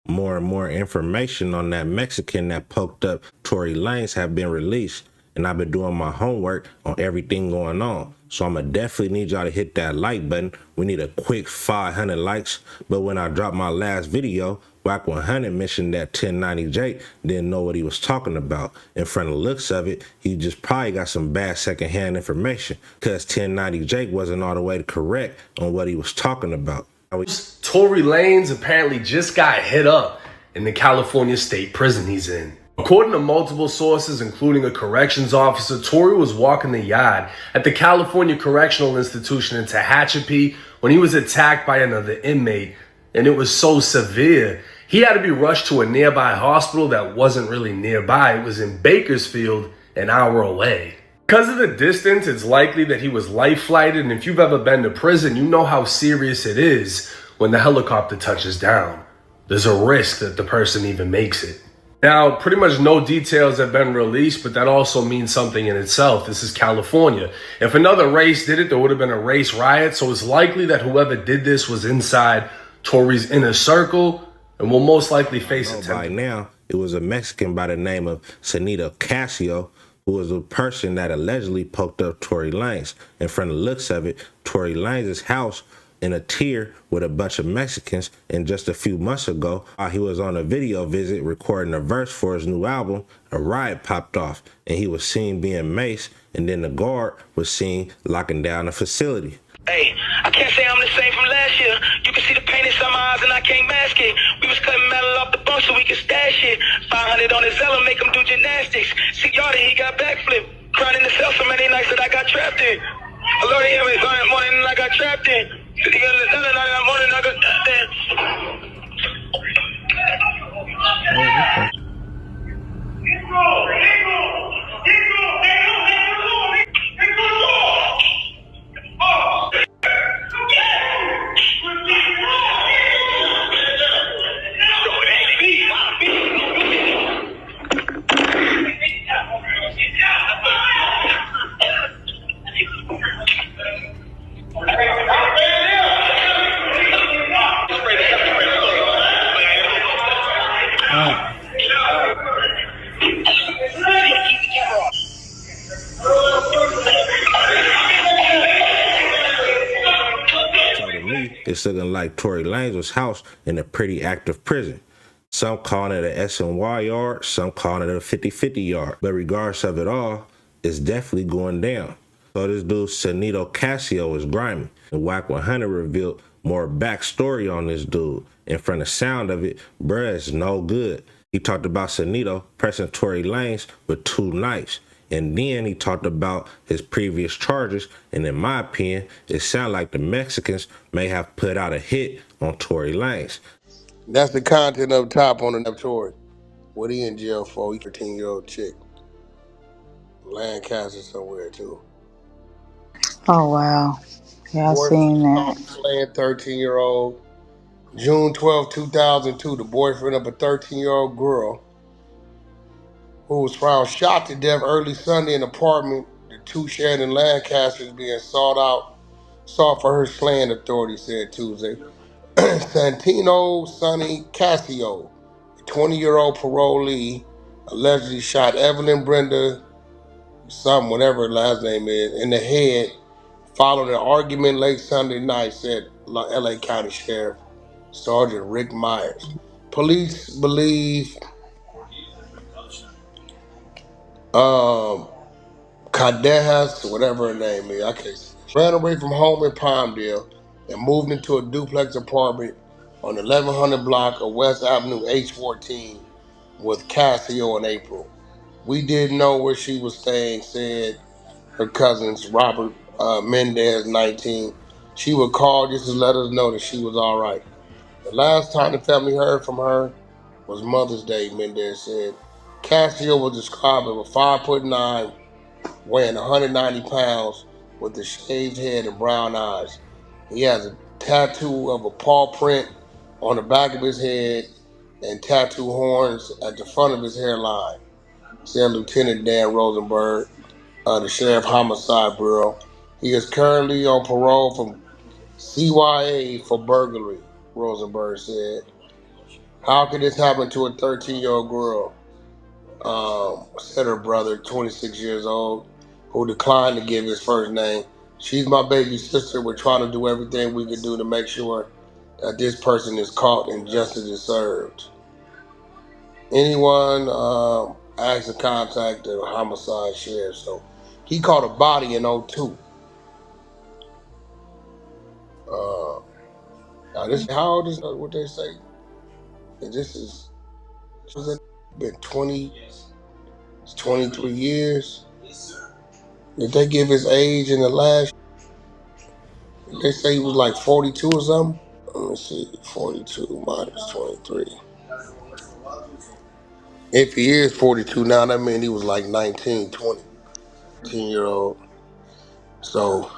more and more information on that Mexican that poked up Tory Lanez have been released, and I've been doing my homework on everything going on. So I'm gonna definitely need y'all to hit that like button. We need a quick 500 likes. But when I dropped my last video, Wack 100 mentioned that 1090 Jake didn't know what he was talking about. In front of the looks of it, he just probably got some bad secondhand information, because 1090 Jake wasn't all the way correct on what he was talking about. Tory Lanez apparently just got hit up in the California state prison he's in. According to multiple sources, including a corrections officer, Tory was walking the yard at the California Correctional Institution in Tehachapi when he was attacked by another inmate, and it was so severe, he had to be rushed to a nearby hospital that wasn't really nearby. It was in Bakersfield, an hour away. Because of the distance, it's likely that he was life flighted, and if you've ever been to prison, you know how serious it is when the helicopter touches down. There's a risk that the person even makes it. Now, pretty much no details have been released, but that also means something in itself. This is California. If another race did it, there would have been a race riot, so it's likely that whoever did this was inside Tory's inner circle and will most likely face it. By now, it was a Mexican by the name of Senito Casio, who was a person that allegedly poked up Tory Lanez. In front of the looks of it, Tory Lanez's house in a tier with a bunch of Mexicans, and just a few months ago, while he was on a video visit recording a verse for his new album, a riot popped off, and he was seen being maced, and then the guard was seen locking down the facility. Hey, I can't say I'm the same from last year. You can see the pain inside my eyes and I can't mask it. We was cutting metal off the bunk so we could stash it. 500 on his Zella, make him do gymnastics. See y'all, he got backflip. Crying in the cell so many nights that I got trapped in. I love him every morning and I got trapped in. He got the Zella that morning I got trapped in. It's looking like Tory Lanez was housed in a pretty active prison. Some calling it a SNY yard, some calling it a 50-50 yard. But regardless of it all, it's definitely going down. So this dude, Senito Casio, is grimy. And Wack 100 revealed more backstory on this dude. And from the sound of it, bruh is no good. He talked about Senito pressing Tory Lanez with 2 knives. And then he talked about his previous charges, and in my opinion, it sounded like the Mexicans may have put out a hit on Tory Lanez. That's the content up top on the Tory. What he in jail for? He 13-year-old chick. Lancaster somewhere too. Oh wow. Yeah, I seen that. Slaying 13-year-old. June 12, 2002, the boyfriend of a 13-year-old girl who was found shot to death early Sunday in an apartment the two shared in Lancaster is being sought for her slaying, authorities said Tuesday. Santino Sonny Casio, a 20-year-old parolee, allegedly shot Evelyn Brenda, whatever her last name is, in the head following an argument late Sunday night, said LA County Sheriff Sergeant Rick Myers. Police believe Cadejas, whatever her name is, I can't see, ran away from home in Palmdale and moved into a duplex apartment on the 1100 block of West Avenue H14 with Casio in April. We didn't know where she was staying, said her cousins, Robert Mendez, 19. She would call just to let us know that she was all right. The last time the family heard from her was Mother's Day, Mendez said. Casio was described as a 5'9", weighing 190 pounds, with a shaved head and brown eyes. He has a tattoo of a paw print on the back of his head and tattoo horns at the front of his hairline, said Lieutenant Dan Rosenberg, the Sheriff Homicide Bureau. He is currently on parole from CYA for burglary, Rosenberg said. How could this happen to a 13-year-old girl? Said her brother, 26 years old, who declined to give his first name. She's my baby sister. We're trying to do everything we can do to make sure that this person is caught and justice is served. Anyone asked to contact the homicide sheriff. So he caught a body in '02. Now this, how old is what they say? And this is been 23 years. Did they give his age in the last? They say he was like 42 or something. Let me see, 42 minus 23. If he is 42 now, that means he was like 19, 20, 10-year-old. So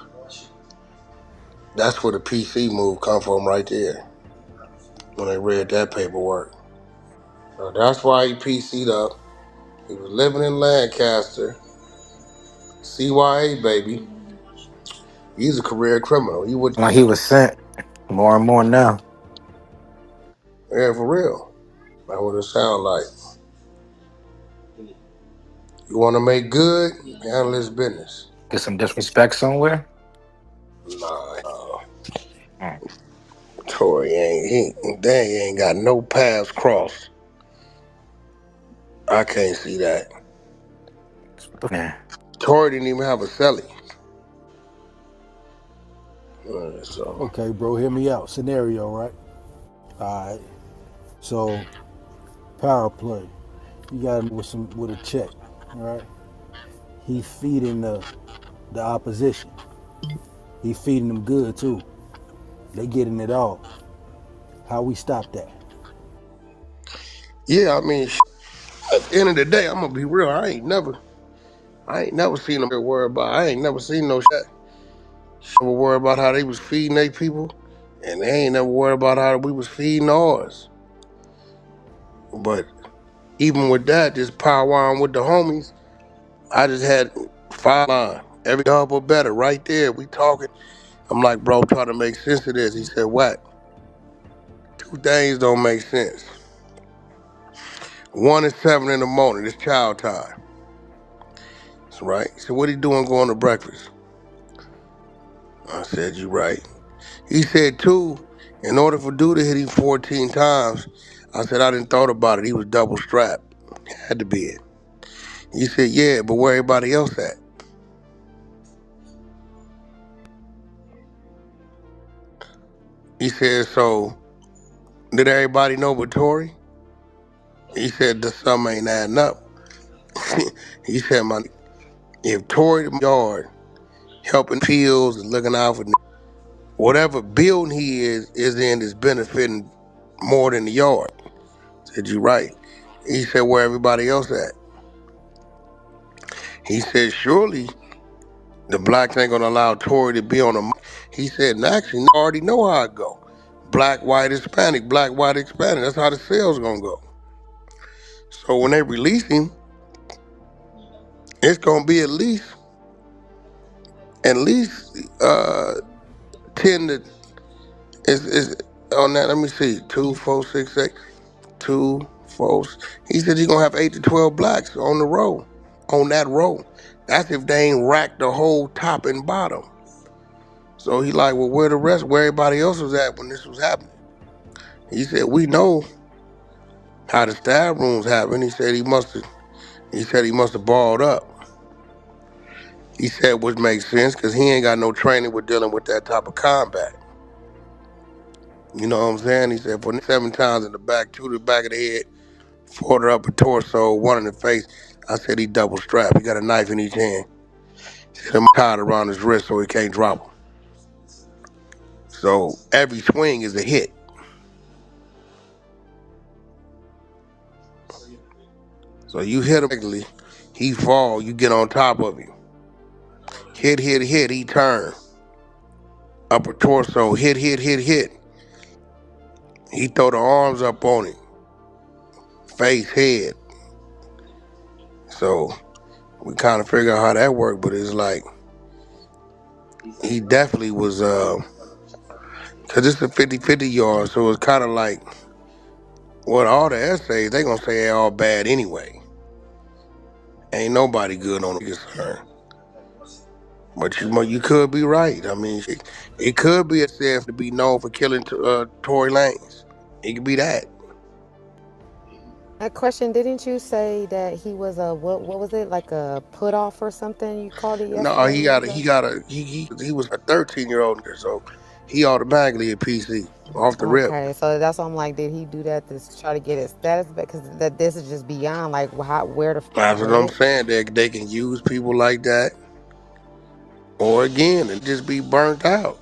that's where the PC move come from right there. When they read that paperwork. So that's why he PC'd up. He was living in Lancaster. CYA, baby. He's a career criminal. He would, Like he was sent more and more now. yeah, for real. That's what it sound like. You want to make good, handle his business. Get some disrespect somewhere. Nah, Mm. Tory ain't got no paths crossed. I can't see that. Nah. Tory didn't even have a celly. So Okay, bro, hear me out. Scenario, right? All right. So, power play. You got him with a check, right? He feeding the opposition. He feeding them good too. They getting it all. How we stop that? yeah, I mean, at the end of the day, I'm gonna be real. I ain't never seen them worry about. I ain't never seen no shit. Never worry about how they was feeding their people, and they ain't never worried about how we was feeding ours. But even with that, just powwowing with the homies, I just had 5 line. Every double better right there. We talking. I'm like, bro, trying to make sense of this. He said, Wack, 2 things don't make sense. One is 7 in the morning. It's child time. That's right. He said, what he doing going to breakfast? I said, you right. He said, 2, in order for dude to hit him 14 times, I said, I didn't thought about it. He was double strapped. Had to be it. He said, yeah, but where everybody else at? He said, so did everybody know but Tory? He said, the sum ain't adding up. He said, if Tory the yard helping fields and looking out for whatever building he is in is benefiting more than the yard. I said, you right. He said, where everybody else at? He said, surely the blacks ain't gonna allow Tory to be on the. He said, and actually, I already know how it go. Black, white, Hispanic, black, white, Hispanic. That's how the sales gonna go. So when they release him, it's gonna be at least 10 to is on that. Let me see, 2, 4, 6, 8, 2, 4. He said he's gonna have 8 to 12 blacks on the row, on that row. That's if they ain't racked the whole top and bottom. So he like, well, where everybody else was at when this was happening? He said, we know how the stab rooms happen. He said he must have balled up. He said, which makes sense, because he ain't got no training with dealing with that type of combat. You know what I'm saying? He said, for 7 times in the back, 2 to the back of the head, 4 to the upper torso, 1 in the face. I said he double strapped. He got a knife in each hand. He said, I'm tied around his wrist so he can't drop him. So every swing is a hit. So you hit him, he fall, you get on top of him. Hit, he turn. Upper torso, hit. He throw the arms up on him. Face, head. So we kind of figure out how that worked, but it's like, he definitely was, because it's a 50-50 yard, so it's kind of like, Well, all the essays, they gonna say they all bad anyway. Ain't nobody good on the concern. But you could be right. I mean, it could be a safe to be known for killing Tory Lanez. It could be that. That question, didn't you say that he was a what was it, like a put off or something you called it No, yesterday? What was that? he was a 13-year-old, so he automatically a PC off the rip. Okay, so that's why I'm like, did he do that to try to get his status back? Because that this is just beyond like where the That's what I'm what? saying. They can use people like that, or again, and just be burnt out.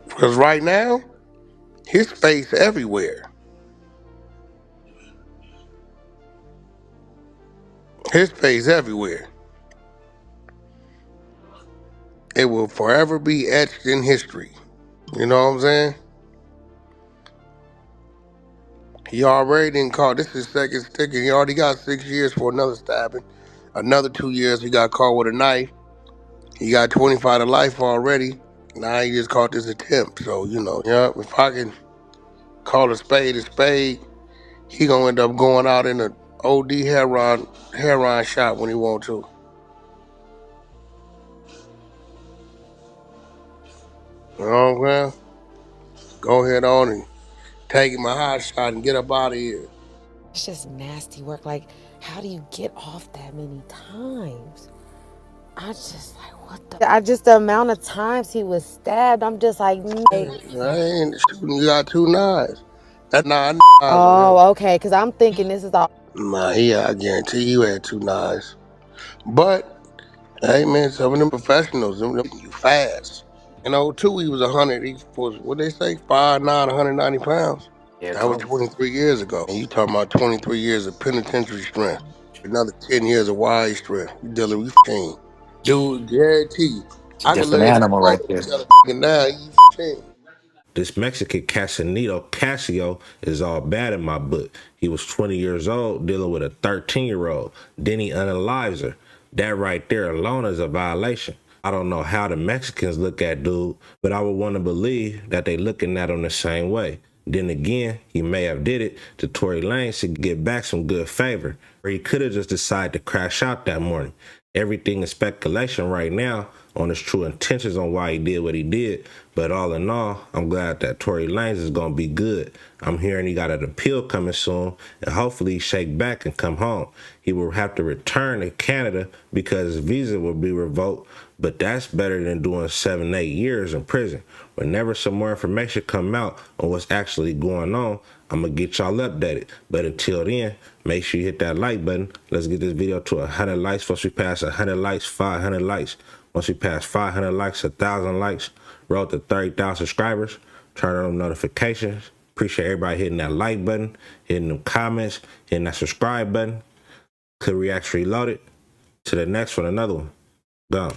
Because right now, his face everywhere. His face everywhere. It will forever be etched in history. You know what I'm saying? He already didn't call. This is his second sticking. He already got 6 years for another stabbing. Another 2 years he got caught with a knife. He got 25 to life already. Now he just caught this attempt. So, yeah, if I can call a spade, he gonna end up going out in an OD heroin shot when he want to. You know what I'm saying? Go ahead on and take him a hot shot and get up out of here. It's just nasty work. Like, how do you get off that many times? I just like what the. I just the amount of times he was stabbed. I'm just like, I ain't shooting. You got 2 knives. That 9 knives on him. oh, okay. Because I'm thinking this is all. Nah, I guarantee you had 2 knives. But hey man, some of them professionals, them you fast. In '02, he was 100. He was what they say, 5'9", 190 pounds. Yeah, That was cool. 23 years ago. And you talking about 23 years of penitentiary strength, another 10 years of wide strength. You dealing with team, dude. Guarantee you, I could Different lay in the animal right corner and there. tell a now you team. This Mexican Casanito Casio is all bad in my book. He was 20 years old dealing with a 13-year-old. Then he unalives her. That right there alone is a violation. I don't know how the Mexicans look at dude, but I would want to believe that they looking at him the same way. Then again, he may have did it to Tory Lanez to get back some good favor, or he could have just decided to crash out that morning. Everything is speculation right now on his true intentions on why he did what he did, but all in all, I'm glad that Tory Lanez is going to be good. I'm hearing he got an appeal coming soon, and hopefully he shake back and come home. He will have to return to Canada because his visa will be revoked, but that's better than doing 7, 8 years in prison. Whenever some more information come out on what's actually going on, I'm going to get y'all updated. But until then, make sure you hit that like button. Let's get this video to 100 likes. Once we pass 100 likes, 500 likes. Once we pass 500 likes, 1,000 likes, road to 30,000 subscribers, turn on notifications. Appreciate everybody hitting that like button, hitting them comments, hitting that subscribe button. Could Reacts Reloaded. To the next one, another one. Gone.